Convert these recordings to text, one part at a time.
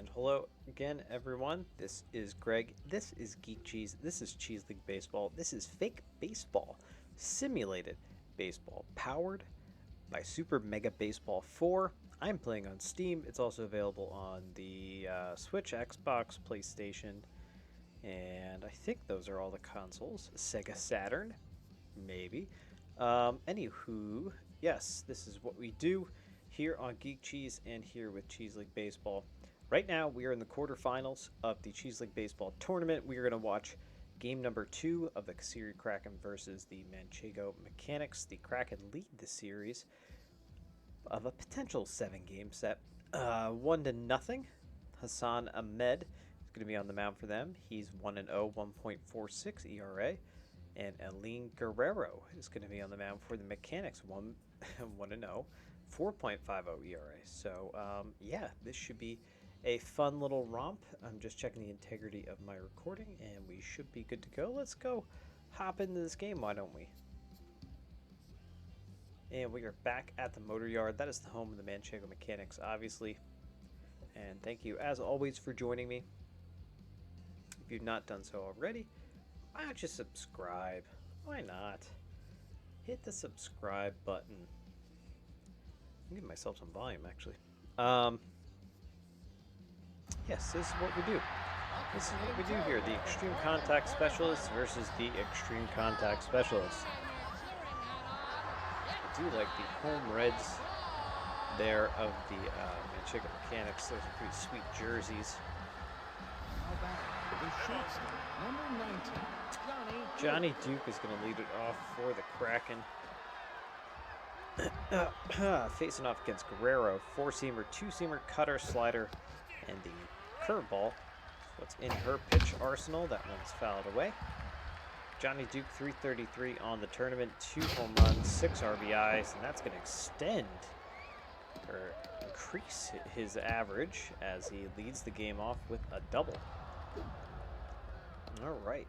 And hello again, everyone. This is Greg. This is Geek Cheese. This is Cheese League Baseball. This is fake baseball, simulated baseball, powered by Super Mega Baseball 4. I'm playing on Steam. It's also available on the Switch, Xbox, PlayStation, and I think those are all the consoles. Sega Saturn, maybe. Anywho, yes, this is what we do here on Geek Cheese and here with Cheese League Baseball. Right now, we are in the quarterfinals of the Cheese League Baseball tournament. We are going to watch game number 2 of the Kasseri Kraken versus the Manchego Mechanics. The Kraken lead the series of a potential 7-game set, 1-0. Hassan Ahmed is going to be on the mound for them. He's 1-0, 1.46 ERA. And Aline Guerrero is going to be on the mound for the Mechanics, 1-0, 4.50 ERA. So, yeah, this should be a fun little romp. I'm just checking the integrity of my recording, and we should be good to go. Let's go hop into this game, why don't we? And we are back at the Motor Yard. That is the home of the Manchego Mechanics, obviously. And thank you, as always, for joining me. If you've not done so already, why not just subscribe? Why not? Hit the subscribe button. I'm giving myself some volume, actually. Yes, this is what we do. This is what we do here. The Extreme Contact Specialists versus the Extreme Contact Specialists. I do like the home reds there of the Manchego Mechanics. Those are pretty sweet jerseys. Johnny Duke is going to lead it off for the Kraken. Facing off against Guerrero, 4-seamer, 2-seamer, cutter, slider, and the curveball. What's in her pitch arsenal? That one's fouled away. Johnny Duke, 333 on the tournament, 2 home runs, 6 RBIs, and that's going to extend or increase his average as he leads the game off with a double. All right.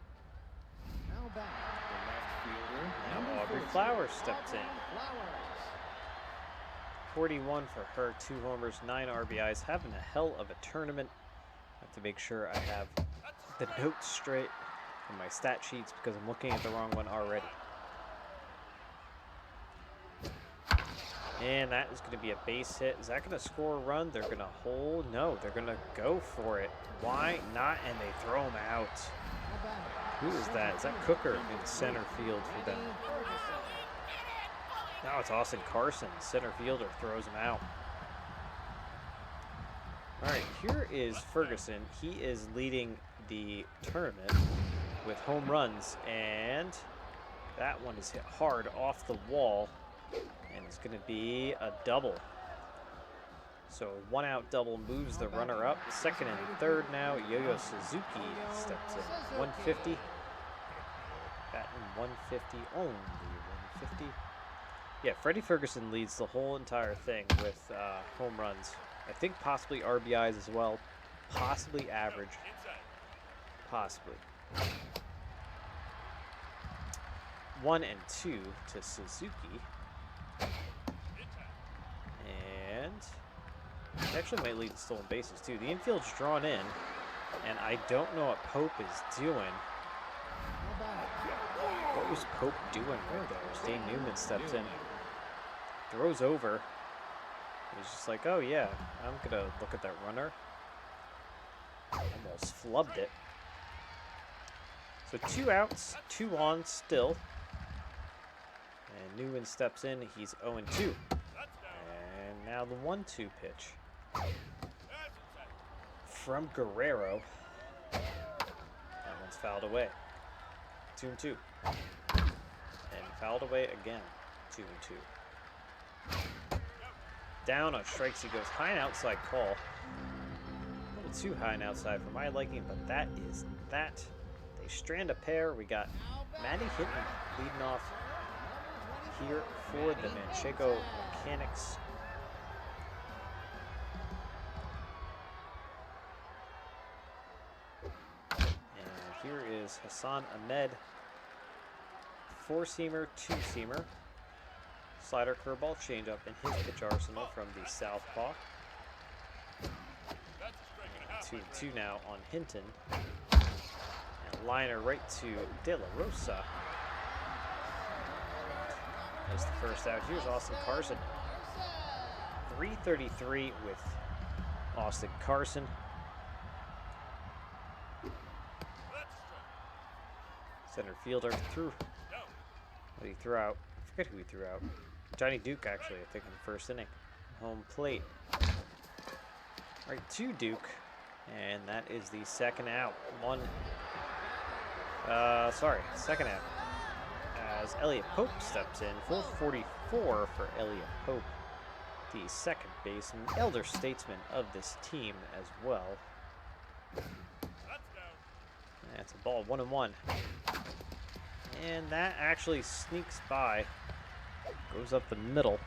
Now back, the left fielder. Now Aubrey Flowers steps in. 41 for her, 2 homers, 9 RBIs, having a hell of a tournament. I have to make sure I have the notes straight in my stat sheets because I'm looking at the wrong one already. And that is going to be a base hit. Is that going to score a run? They're going to hold? No, they're going to go for it. Why not? And they throw him out. Who is that? Is that Cooker in center field for them? Now it's Austin Carson, center fielder, throws him out. All right, here is Ferguson. He is leading the tournament with home runs, and that one is hit hard off the wall, and it's going to be a double. So 1-out double moves the runner up. Second and third now. Yo-Yo Suzuki steps in. 150. Batting 150, only 150. Yeah, Freddie Ferguson leads the whole entire thing with home runs. I think possibly RBIs as well. Possibly average. Possibly. 1 and 2 to Suzuki. And he actually might lead the stolen bases too. The infield's drawn in, and I don't know what Pope is doing. What was Pope doing right there? Dane Newman steps in. Throws over. He's just like, oh yeah, I'm gonna look at that runner. Almost flubbed it. So 2 outs, 2 on still. And Newman steps in, he's 0-2. And now the 1-2 pitch. From Guerrero. That one's fouled away. 2-2. And fouled away again. 2-2. Down on strikes, he goes high and outside call. A little too high and outside for my liking, but that is that. They strand a pair. We got Maddie Hinton leading off here for the Manchego Mechanics. And here is Hassan Ahmed. 4-seamer, 2-seamer. Slider, curveball, changeup in his pitch arsenal from the southpaw. 2-2 now on Hinton. And liner right to De La Rosa. That's the first out. Here's Austin Carson. 333 with Austin Carson. Center fielder threw. What did he throw out? I forget who he threw out. Johnny Duke, actually, I think, in the first inning. Home plate. Right to Duke. And that is the second out. Second out. As Elliot Pope steps in. 444 for Elliot Pope. The second baseman, elder statesman of this team as well. That's a ball, 1-1. And that actually sneaks by. Goes up the middle.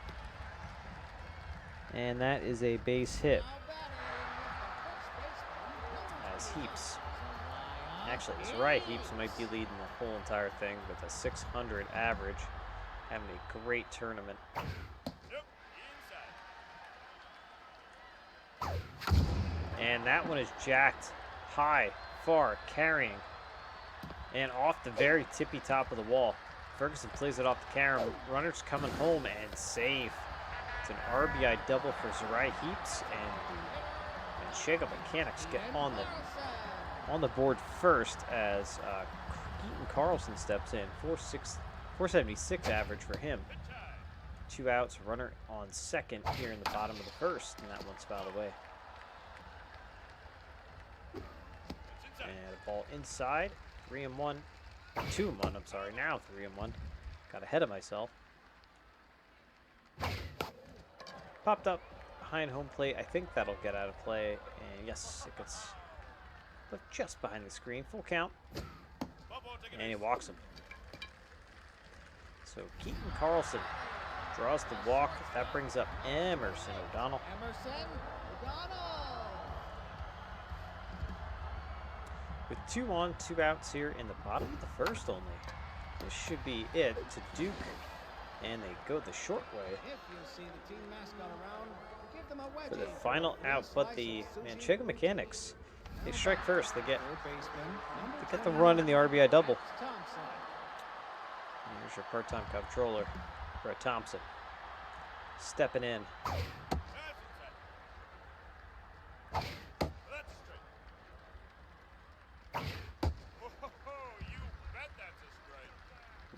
And that is a base hit. As Heaps. Actually, Zariah Heaps might be leading the whole entire thing with a 600 average. Having a great tournament. And that one is jacked high, far, carrying. And off the very tippy top of the wall. Ferguson plays it off the carom. Runner's coming home and safe. It's an RBI double for Zariah Heaps, and Manchego Mechanics get on the board first as Keaton Carlson steps in. 476 average for him. 2 outs, runner on second here in the bottom of the first, and that one's fouled away. And a ball inside. 3-1. 2-1, I'm sorry. Now 3-1. Got ahead of myself. Popped up behind home plate. I think that'll get out of play. And yes, it gets just behind the screen. Full count. And he walks him. So Keaton Carlson draws the walk. That brings up Emerson O'Donnell. With 2 on, 2 outs here in the bottom of the first only. This should be it to Duke. And they go the short way for the final out. But the Manchego Mechanics, they strike first. They get the run in the RBI double. And here's your part-time controller, Brett Thompson, stepping in.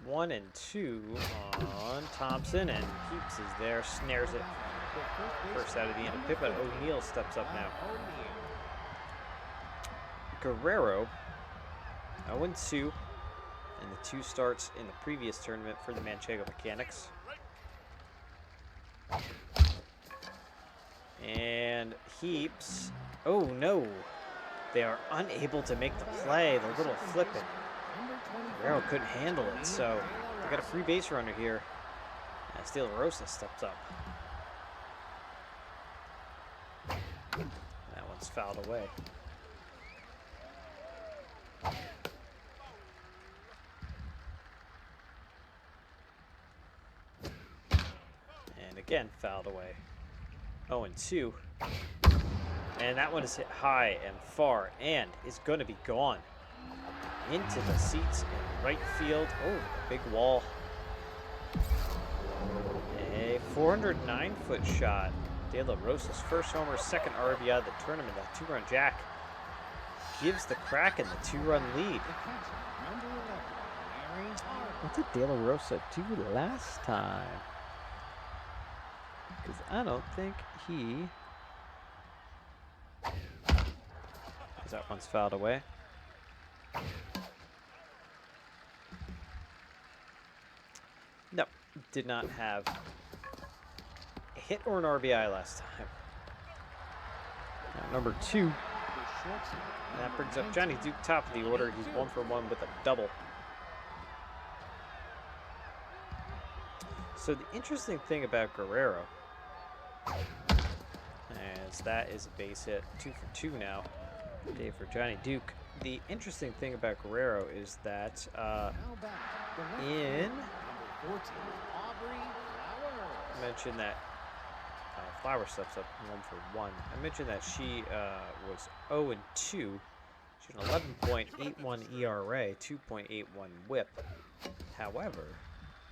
1-2 on Thompson, and Heaps is there, snares it. First out of the inning. Pippa O'Neill steps up now. Guerrero, 0-2 in the 2 starts in the previous tournament for the Manchego Mechanics. And Heaps, oh no, they are unable to make the play. The little flipping. Guerrero couldn't handle it, so they got a free base runner here. As De La Rosa steps up. That one's fouled away. And again, fouled away. 0-2. And that one is hit high and far and is going to be gone. Into the seats in right field. Oh, big wall. A 409-foot shot. De La Rosa's first homer, second RBI of the tournament. That 2-run jack gives the Kraken the 2-run lead. What did De La Rosa do last time? Because I don't think he... That one's fouled away. No, did not have a hit or an RBI last time. Now, number 2. And that brings up Johnny Duke, top of the order. He's 1 for 1 with a double. So the interesting thing about Guerrero, as that is a base hit, 2 for 2 now, day for Johnny Duke. The interesting thing about Guerrero is that I mentioned that Flower steps up 1 for 1. I mentioned that she was 0-2. She had an 11.81 ERA, 2.81 WHIP. However,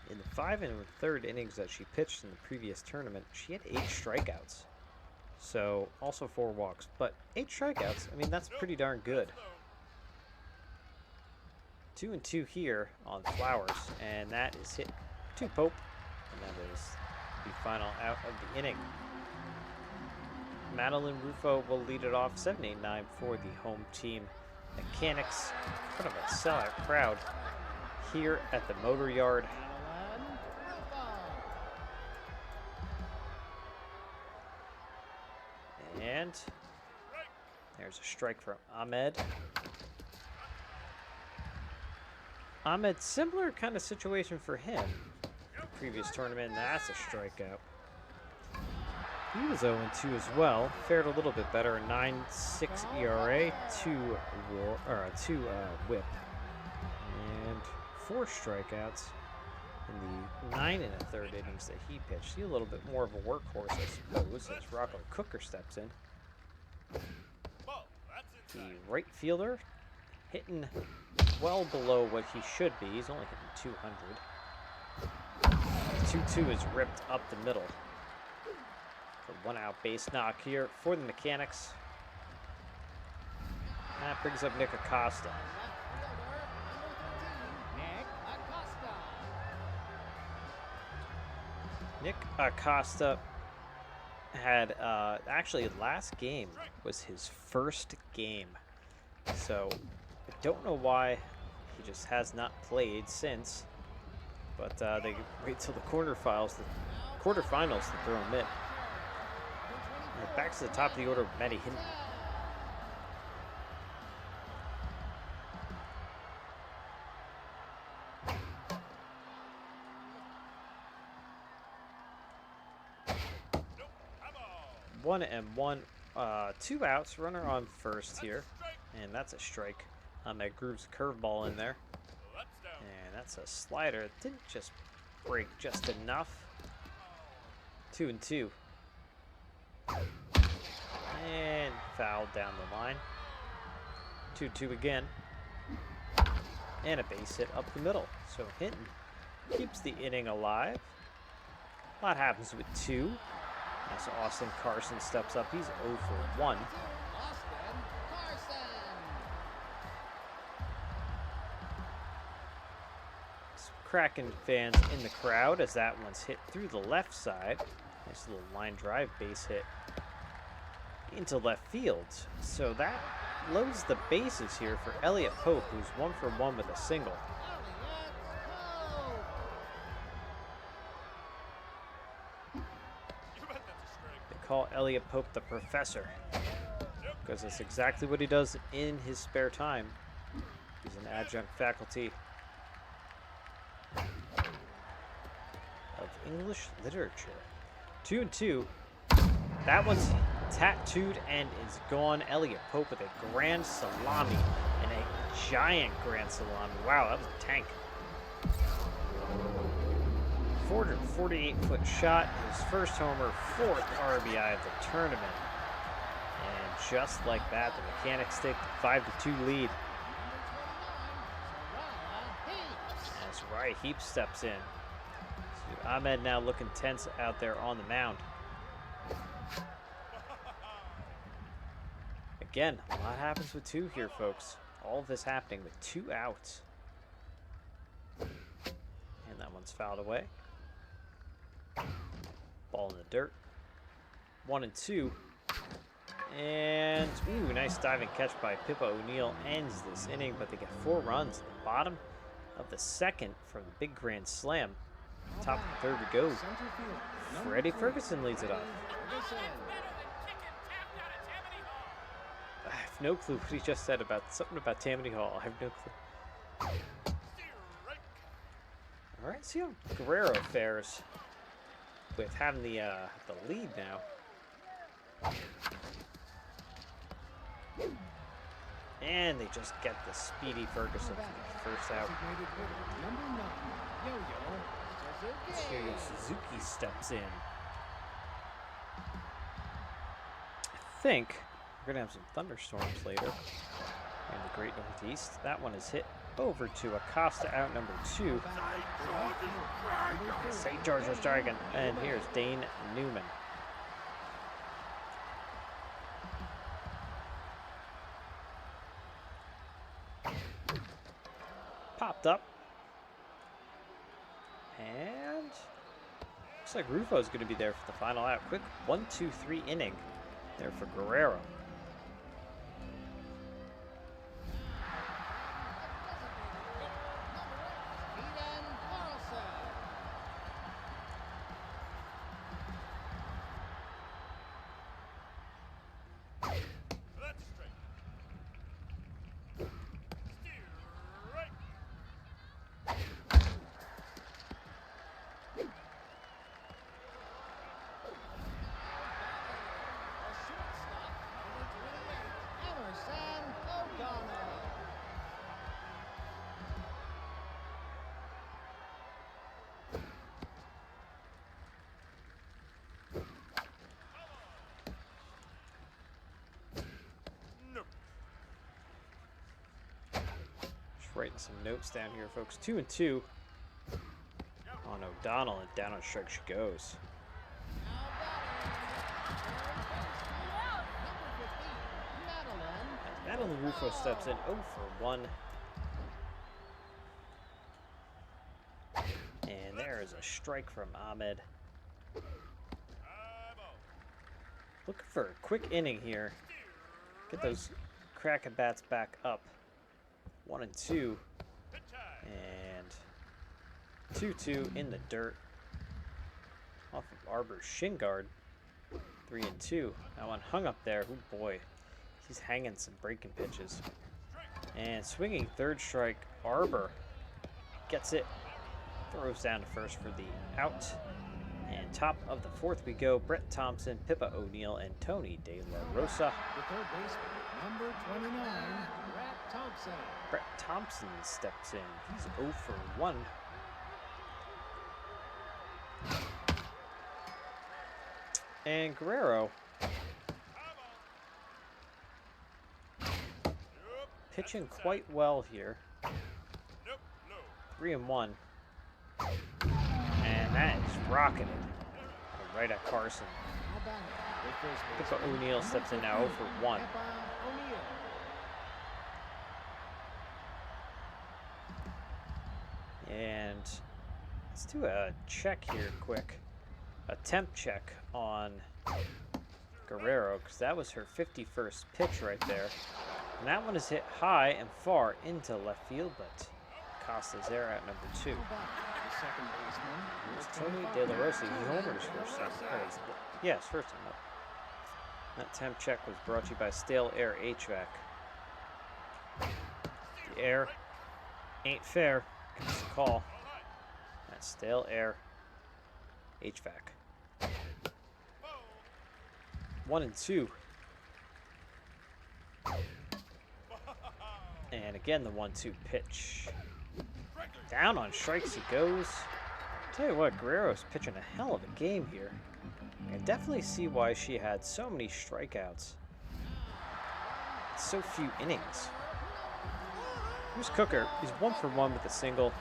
in the 5 1/3 innings that she pitched in the previous tournament, she had 8 strikeouts. So, also 4 walks. But 8 strikeouts, I mean, that's pretty darn good. 2-2 here on Flowers, and that is hit to Pope. And that is the final out of the inning. Madeline Rufo will lead it off, 7-8-9 for the home team. Mechanics in front of a sellout crowd here at the Motor Yard. And there's a strike from Ahmed. Ahmed, similar kind of situation for him. The previous tournament, that's a strikeout. He was 0-2 as well. Fared a little bit better, 9.6 ERA, 2 WHIP, and 4 strikeouts in the 9 1/3 innings that he pitched. He a little bit more of a workhorse, I suppose, as Rocco Cooker steps in. The right fielder hitting well below what he should be. He's only hitting 200. 2-2 is ripped up the middle. The 1-out base knock here for the Mechanics. That brings up Nick Acosta. Nick Acosta had, actually last game was his first game. So I don't know why he just has not played since. But they wait till the quarterfinals to throw him in. And back to the top of the order, Maddie Hinton. One and one, 2 outs, runner on first here, and that's a strike. That grooves a curveball in there, and that's a slider. It didn't just break just enough. 2-2, and fouled down the line. 2-2 again, and a base hit up the middle. So Hinton keeps the inning alive. A lot happens with 2. As Austin Carson steps up, he's 0 for 1. Some Kraken fans in the crowd as that one's hit through the left side. Nice little line drive base hit into left field. So that loads the bases here for Elliot Pope, who's 1 for 1 with a single. Call Elliot Pope the Professor, because that's exactly what he does in his spare time. He's an adjunct faculty of English literature. 2-2. That one's tattooed and is gone. Elliot Pope with a grand salami, and a giant grand salami. Wow, that was a tank. 448-foot shot, his first homer, 4th RBI of the tournament. And just like that, the Mechanics take the 5-2 lead. As Rye Heap steps in. So Ahmed now looking tense out there on the mound. Again, a lot happens with 2 here, folks. All of this happening with 2 outs. And that one's fouled away. Ball in the dirt. 1-2. And, ooh, nice diving catch by Pippa O'Neill ends this inning, but they get 4 runs at the bottom of the 2nd from the big grand slam. Top of the 3rd to go. Freddie Ferguson leads it off. I have no clue what he just said about something about Tammany Hall. I have no clue. All right, see how Guerrero fares with having the lead now. And they just get the speedy Ferguson for the first out. Yo-Yo Suzuki steps in. think we're going to have some thunderstorms later in the Great Northeast. That one is hit over to Acosta, out number 2. St. George's Dragon. And here's Dane Newman. Popped up. And looks like Rufo's going to be there for the final out. Quick 1-2-3 inning there for Guerrero. Writing some notes down here, folks. 2-2 on O'Donnell, and down on strike she goes. As Madeline Rufo steps in, 0 for 1. And there is a strike from Ahmed. Looking for a quick inning here. Get those Kraken bats back up. 1-2, and 2-2 in the dirt off of Arbor's shin guard. 3-2. That one hung up there. Oh boy, he's hanging some breaking pitches. And swinging third strike, Arbor gets it, throws down to first for the out. And top of the fourth we go. Brett Thompson, Pippa O'Neill, and Tony De La Rosa. The third baseman, number 29, Brett Thompson. Brett Thompson steps in. He's 0 for 1. And Guerrero pitching quite well here. 3-1. And that is rocketed right at Carson. Pippa O'Neill steps in now 0 for 1. And let's do a check here quick. A temp check on Guerrero, because that was her 51st pitch right there. And that one is hit high and far into left field, but Costa's there at number 2. Second baseman. It's Tony De La Rosa. He homered his first time. Yeah, his first time up. That temp check was brought to you by Stale Air HVAC. The air ain't fair. Give us a call. That's Stale Air HVAC. 1-2. And again, the 1-2 pitch. Down on strikes he goes. Tell you what, Guerrero's pitching a hell of a game here. I can definitely see why she had so many strikeouts. So few innings. Here's Cooker. He's 1 for 1 with a single.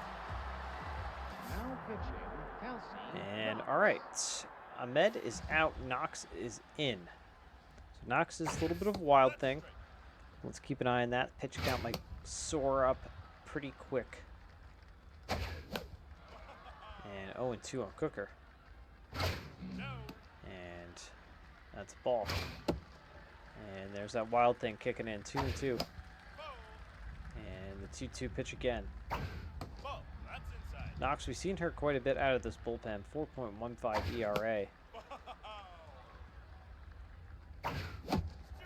Now pitching, Kelsey. And all right, Ahmed is out. Knox is in. So Knox is a little bit of a wild thing. Let's keep an eye on that. Pitch count might soar up pretty quick. And 0-2 on Cooker. And that's a ball. And there's that wild thing kicking in. 2-2. And the 2-2 pitch again. Knox, we've seen her quite a bit out of this bullpen. 4.15 ERA.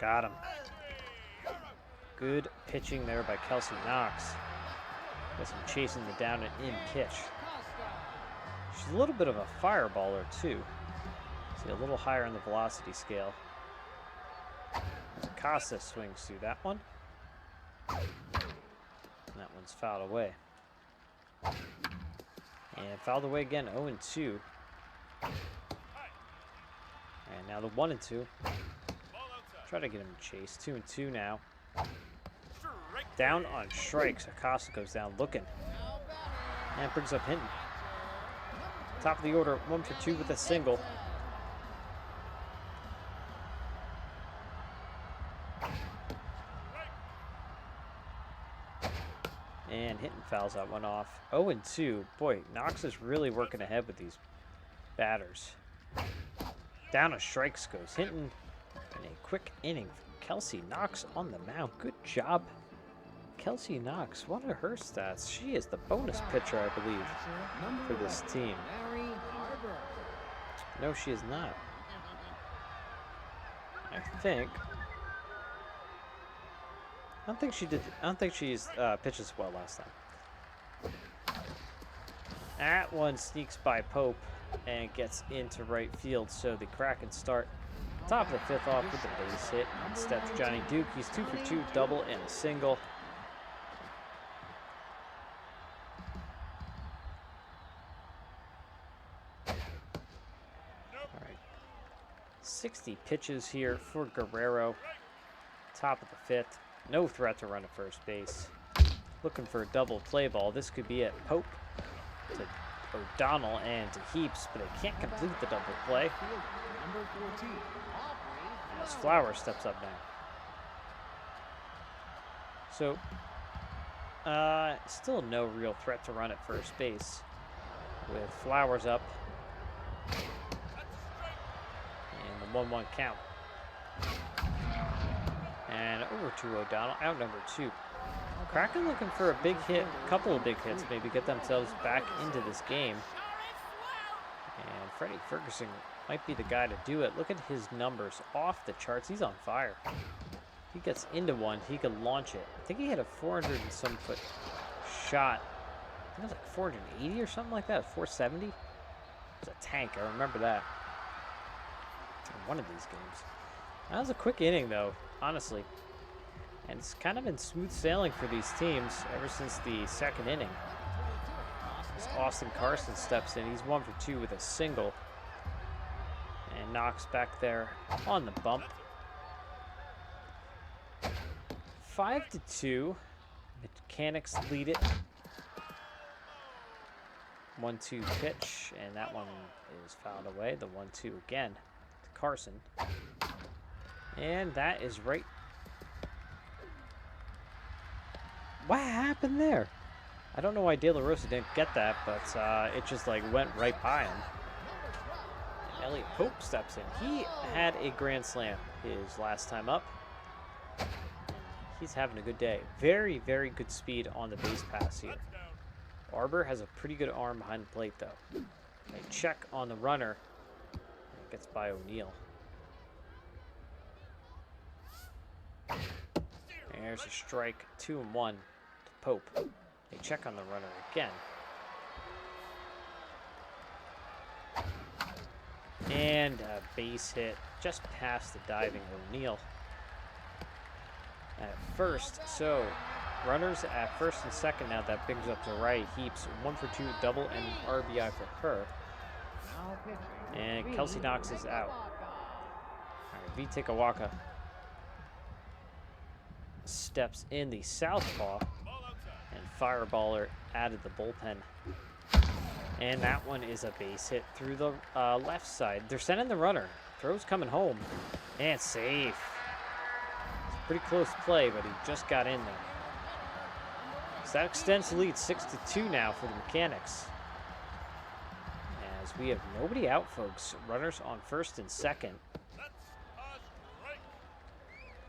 Got him. Good pitching there by Kelsey Knox. Got some chasing the down and in pitch. She's a little bit of a fireballer too. See, a little higher on the velocity scale. Acosta swings through that one. And that one's fouled away. And fouled away again, 0-2. And now the 1-2. Try to get him to chase. 2-2 now. Down on strikes. Acosta goes down looking. And brings up Hinton. Top of the order, 1 for 2 with a single. And Hinton fouls that one off. 0-2. Boy, Knox is really working ahead with these batters. Down on strikes goes Hinton. And a quick inning from Kelsey Knox on the mound. Good job, Kelsey Knox. What are her stats? She is the bonus pitcher, I believe, for this team. No, she is not. I don't think she did. I don't think she's pitched as well last time. That one sneaks by Pope and gets into right field. So the Kraken start top of the 5th off with the base hit. And steps Johnny Duke. He's 2 for 2, double and a single. All right, 60 pitches here for Guerrero. Top of the 5th. No threat to run at first base. Looking for a double play ball. This could be it. Pope to O'Donnell and to Heaps, but they can't complete the double play. As Flowers steps up now. So, still no real threat to run at first base with Flowers up. And the 1-1 count. And over to O'Donnell, out number 2. Kraken looking for a big hit, a couple of big hits, maybe get themselves back into this game. And Freddie Ferguson might be the guy to do it. Look at his numbers off the charts. He's on fire. If he gets into one, he could launch it. I think he had a 400 and some foot shot. I think it was like 480 or something like that, 470. It was a tank, I remember that. In one of these games. That was a quick inning, though, honestly. And it's kind of been smooth sailing for these teams ever since the 2nd inning. As Austin Carson steps in, he's 1 for 2 with a single. And Knox back there on the bump. 5-2. Mechanics lead it. 1-2 pitch, and that one is fouled away. The 1-2 again to Carson. And that is right. What happened there? I don't know why De La Rosa didn't get that, but it just like went right by him. And Elliot Pope steps in. He had a grand slam his last time up. He's having a good day. Very, very good speed on the base pass here. Arbor has a pretty good arm behind the plate, though. A check on the runner. It gets by O'Neill. There's a strike, 2-1 to Pope. They check on the runner again. And a base hit just past the diving O'Neill at first. So runners at first and second now. That brings up to right. Heaps 1 for 2, double and RBI for her. And Kelsey Knox is out. All right, Vite Kawaka steps in the southpaw, and Fireballer added the bullpen. And that one is a base hit through the left side. They're sending the runner. Throw's coming home. And safe. It's a pretty close play, but he just got in there. So that extends the lead 6-2 now for the Mechanics. As we have nobody out, folks. Runners on first and second.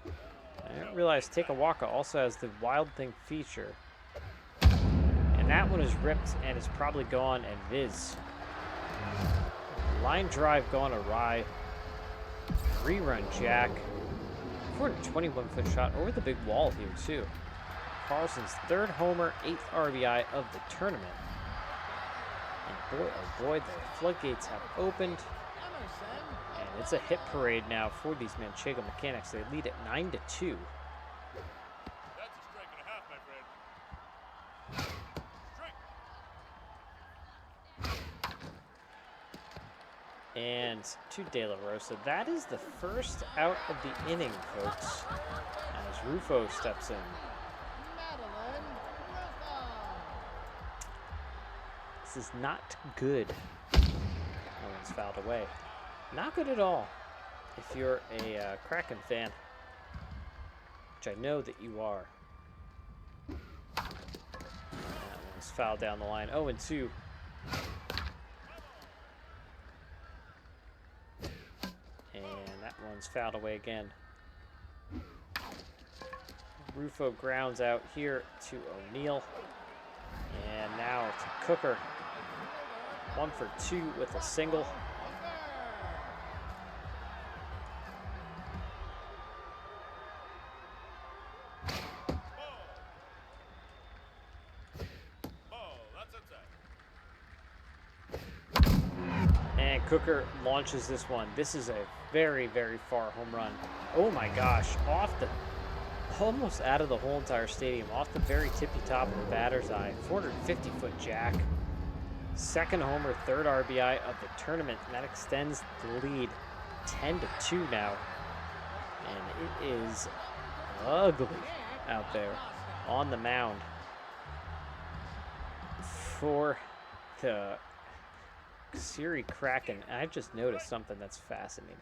I didn't realize Takawaka also has the Wild Thing feature. And that one is ripped and is probably gone and viz. Line drive gone awry. Rerun jack. 421-foot shot over the big wall here too. Carlson's 3rd homer, 8th RBI of the tournament. And boy, oh boy, the floodgates have opened. And it's a hit parade now for these Manchego Mechanics. They lead at 9-2. And to De La Rosa. That is the first out of the inning, folks, as Rufo steps in. This is not good. No one's fouled away. Not good at all if you're a Kraken fan, which I know that you are. That one's fouled down the line. 0-2. And that one's fouled away again. Rufo grounds out here to O'Neill. And now to Cooker. 1 for 2 with a single. And Cooker launches this one. This is a very, very far home run. Oh my gosh, almost out of the whole entire stadium, off the very tippy top of the batter's eye. 450-foot jack. Second homer, third RBI of the tournament, and that extends the lead 10-2 now. And it is ugly out there on the mound for the Kasseri Kraken. And I've just noticed something that's fascinating.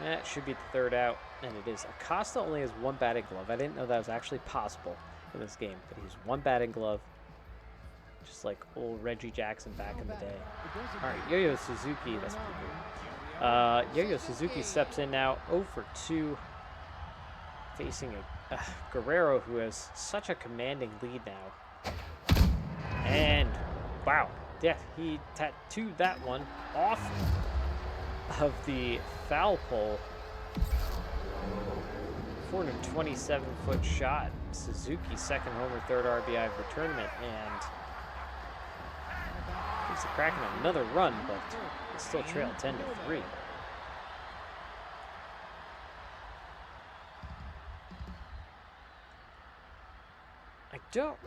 That should be the third out, and it is. Acosta only has 1 batting glove. I didn't know that was actually possible in this game, but he's 1 batting glove, just like old Reggie Jackson back in the day. All right, Yo-Yo Suzuki, that's pretty good. Yo-Yo Suzuki steps in now, 0 for 2, facing a Guerrero who has such a commanding lead now. And, wow, yeah, he tattooed that one off of the foul pole. 427-foot shot. Suzuki, second homer, third RBI of the tournament, and gives the Kraken another run, but they still trail 10-3. I don't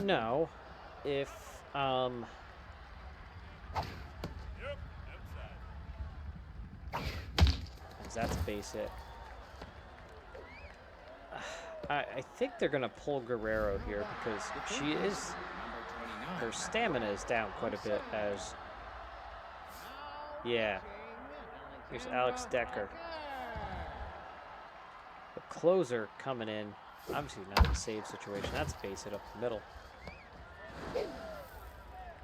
know if that's a base hit. I think they're going to pull Guerrero here because her stamina is down quite a bit as, yeah, here's Alex Decker. The closer coming in, obviously not a save situation, that's a base hit up the middle.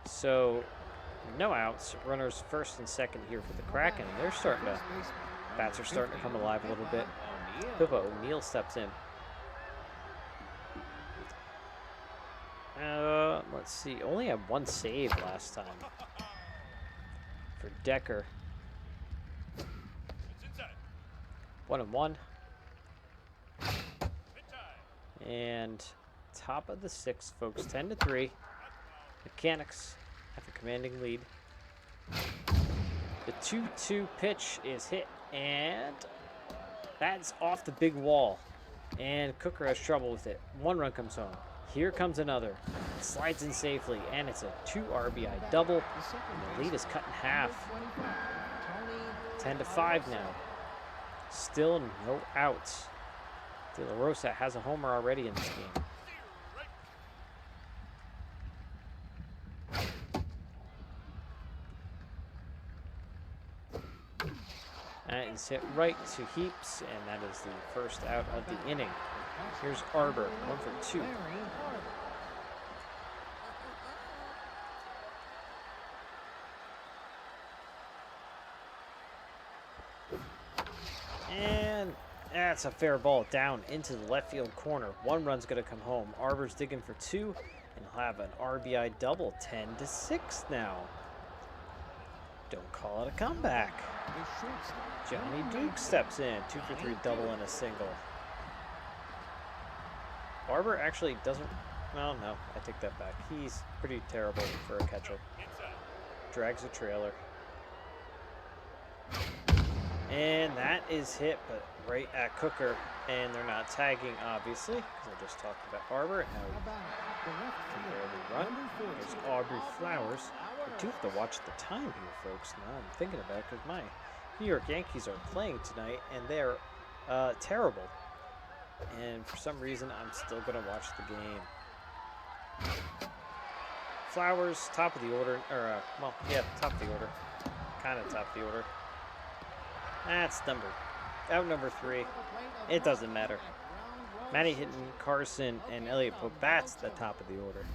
So, no outs, runners first and second here for the Kraken. They're starting to, bats are starting to come alive a little bit. O'Neill steps in. Let's see, only had 1 save last time for Decker. 1-1. And top of the 6th, folks, 10-3. Mechanics have a commanding lead. The 2-2 pitch is hit, and that's off the big wall. And Cooker has trouble with it. 1 run comes home. Here comes another. Slides in safely, and it's a 2 RBI double. And the lead is cut in half. 10-5 now. Still no outs. De La Rosa has a homer already in this game. That is hit right to Heaps, and that is the first out of the inning. Here's Arbor, 1 for 2. And that's a fair ball down into the left field corner. 1 run's going to come home. Arbor's digging for 2, and he'll have an RBI double, 10-6 now. Don't call it a comeback. Johnny Duke steps in, 2 for 3 double and a single. Arbor actually doesn't, well, no, I take that back. He's pretty terrible for a catcher. Drags a trailer. And that is hit, but right at Cooker. And they're not tagging, obviously, because I just talked about Arbor and how About the left he can field, barely run. number 40, There's Aubrey Flowers. I do have to Flowers. watch the time here, folks. Now I'm thinking about it, because my New York Yankees are playing tonight, and they're terrible. And for some reason, I'm still going to watch the game. Flowers, top of the order, or, well, yeah, top of the order. Kind of top of the order. That's out number 3. It doesn't matter. Matty Hinton, Carson, and Elliot Pope, that's the top of the order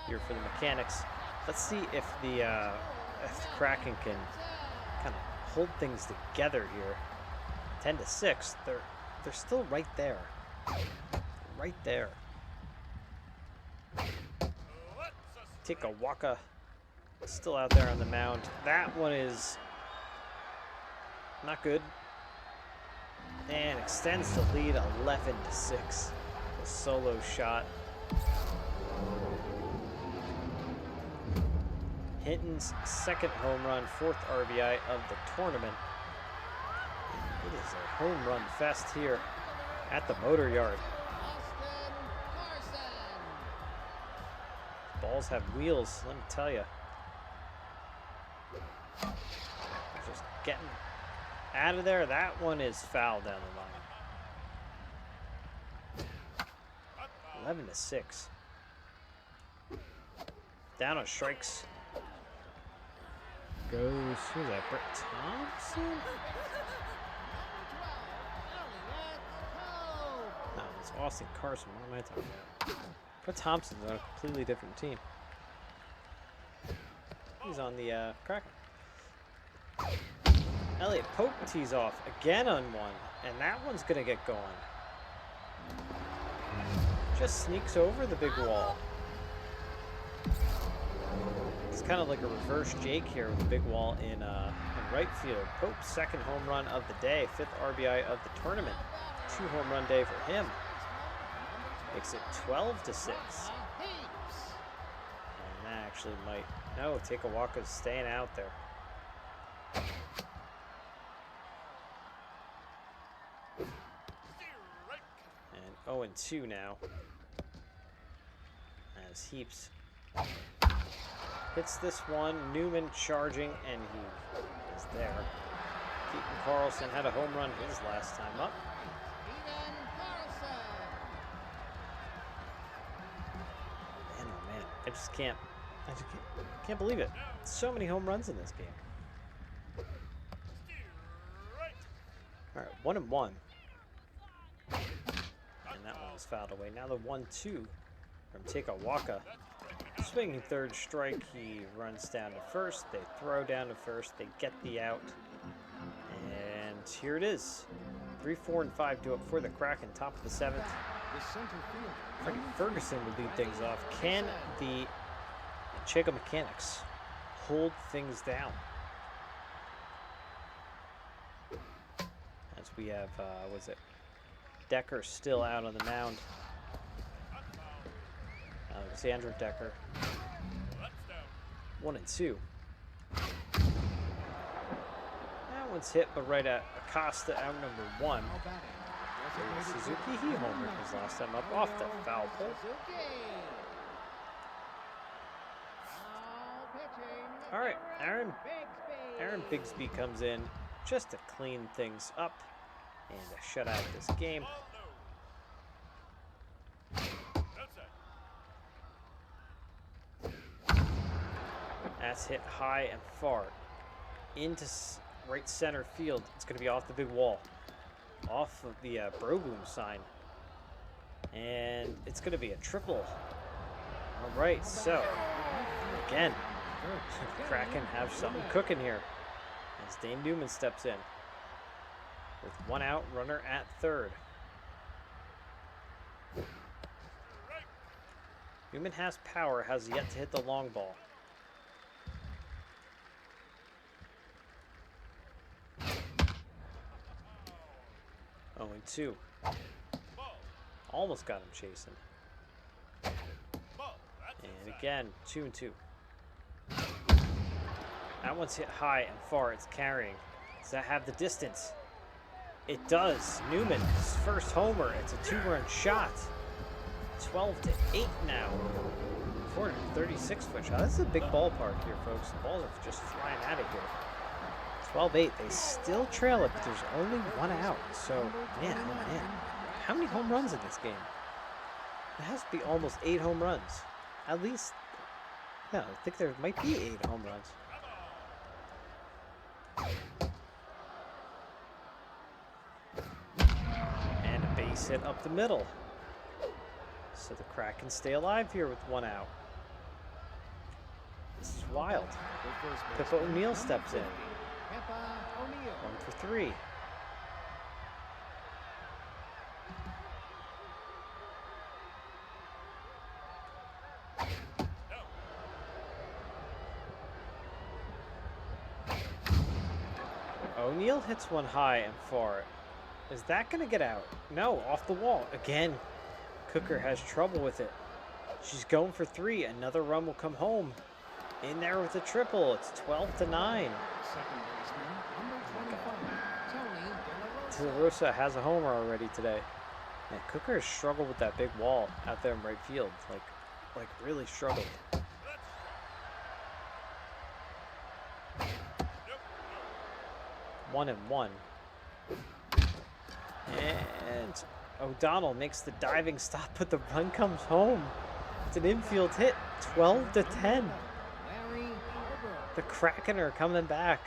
here for the Mechanics. Let's see if the Kraken can kind of hold things together here. 10-6, they're still right there. Right there. Tikawaka still out there on the mound. That one is not good. And extends the lead 11-6. A solo shot. Hinton's second home run, 4th RBI of the tournament. It is a home run fest here at the Motor Yard. Balls have wheels, let me tell you. Just getting out of there. That one is foul down the line. 11-6. Down on strikes. Goes, who's that? Brett Thompson? No, it's Austin Carson. What am I talking about? Brett Thompson's on a completely different team. He's on the Kraken. Elliot Pope tees off again on one, and that one's gonna get going. Just sneaks over the big wall. It's kind of like a reverse Jake here with the big wall in right field. Pope's second home run of the day, 5th RBI of the tournament. 2-home run day for him. Makes it 12-6. And that actually might, no, Tikawaka's staying out there. And 0-2 now. As Heaps hits this one. Newman charging, and he is there. Keaton Carlson had a home run his last time up. Man, oh man, I just can't believe it. So many home runs in this game. All right, 1-1. And that one was fouled away. Now the 1-2 from Tikawaka. Swinging third strike, he runs down to first. They throw down to first. They get the out. And here it is. 3, 4, and 5 do it for the Kraken, top of the 7th. Freddie Ferguson would lead things off. Can the Manchego Mechanics hold things down? As we have, was it Decker still out on the mound? Alexander Decker. 1-2. That one's hit, but right at Acosta, out number 1. Suzuki, he homered his last time up off the foul pole. All right, Aaron Bigsby comes in just to clean things up and shut out this game. That's hit high and far into right center field. It's going to be off the big wall, off of the Broboom sign. And it's going to be a triple. All right, so again, the Kraken have something cooking here as Dane Newman steps in with 1 out, runner at third. Newman has power, has yet to hit the long ball. Oh, and 2. Almost got him chasing. And again, 2-2. That one's hit high and far. It's carrying. Does that have the distance? It does. Newman, his first homer. It's a 2-run shot. 12-8 now. 436-foot shot. This is a big ballpark here, folks. The balls are just flying out of here. 12-8. They still trail it, but there's only one out. So, man, oh man. How many home runs in this game? It has to be almost 8 home runs. At least, yeah, I think there might be 8 home runs. And a base hit up the middle. So the Kraken stay alive here with 1 out. This is wild. Pippa O'Neill steps in. 1 for 3. O'Neill hits one high and far. Is that going to get out? No, off the wall. Again, Cooker has trouble with it. She's going for 3. Another run will come home. In there with a triple. It's 12-9. De La Rosa has a homer already today. And Cooker has struggled with that big wall out there in right field. Like really struggled. One and one. And O'Donnell makes the diving stop, but the run comes home. It's an infield hit. 12-10. The Kraken are coming back.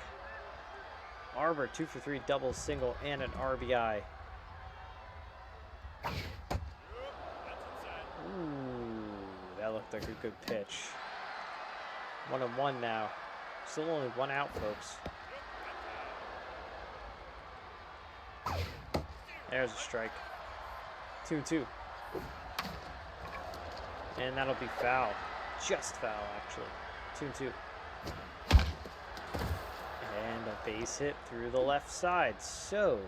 Arbor, 2 for 3, double, single, and an RBI. Ooh, that looked like a good pitch. 1-1 now. Still only 1 out, folks. There's a strike. 2-2. And that'll be foul. Just foul, actually. 2-2. And a base hit through the left side. So,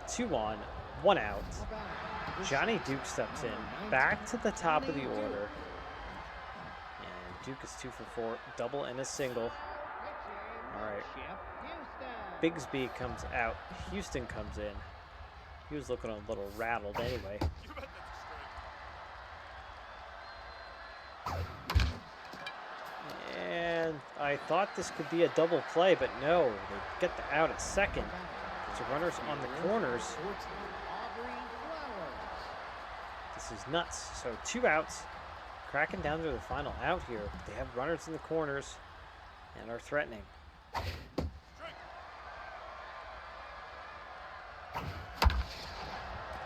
2 on, 1 out. Johnny Duke steps in. Back to the top of the order. And Duke is 2 for 4. Double and a single. All right. Bigsby comes out. Houston comes in. He was looking a little rattled anyway. And I thought this could be a double play, but no. They get the out at second. So runners on the corners. This is nuts. So 2 outs. Kraken down to the final out here. They have runners in the corners and are threatening.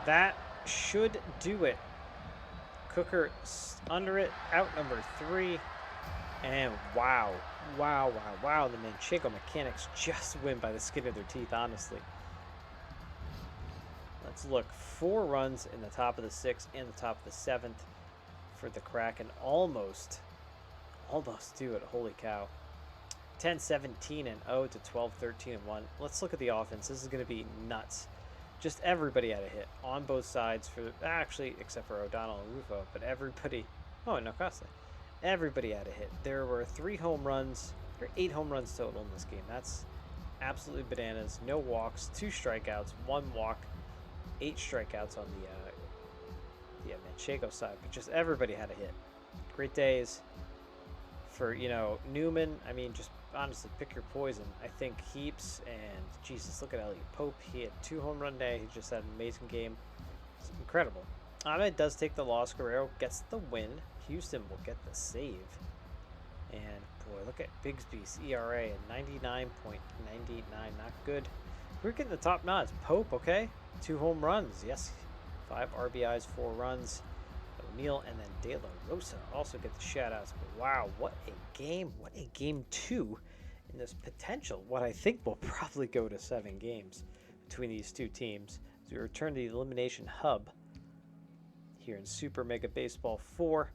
That should do it. Cooker under it, out number 3. And wow. The Manchego Mechanics just win by the skin of their teeth, honestly. Let's look. 4 runs in the top of the 6th and the top of the 7th for the Kraken. Almost do it. Holy cow. 10-17-0 to 12-13-1. Let's look at the offense. This is going to be nuts. Just everybody had a hit on both sides for actually except for O'Donnell and Rufo, but everybody. Oh, and Costa. Everybody had a hit. There were 3 home runs, or 8 home runs total in this game. That's absolutely bananas. No walks, 2 strikeouts, 1 walk, 8 strikeouts on the Manchego side. But just everybody had a hit. Great days for Newman. I mean, just honestly pick your poison. I think Heaps and Jesus, look at Elliot Pope. He had 2 home run day. He just had an amazing game. It's incredible. Ahmed does take the loss. Guerrero gets the win. Houston will get the save. And boy, look at Bigsby's ERA at 99.99. Not good. We're getting the top nods. Pope, okay. 2 home runs. Yes. 5 RBIs, 4 runs. O'Neill and then De La Rosa also get the shout-outs. But wow, what a game. What a game 2 in this potential. What I think will probably go to 7 games between these 2 teams. As we return to the Elimination Hub here in Super Mega Baseball 4.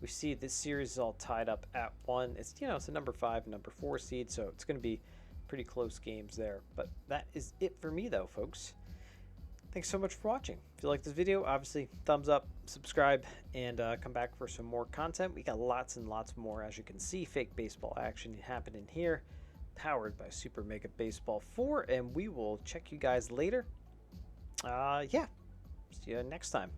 We see this series is all tied up at 1. It's it's a number 5 and number 4 seed, so it's going to be pretty close games there. But that is it for me, though, folks. Thanks so much for watching. If you like this video, obviously thumbs up, subscribe, and come back for some more content. We got lots and lots more, as you can see. Fake baseball action happening here, powered by Super Mega Baseball 4, and we will check you guys later. Yeah. See you next time.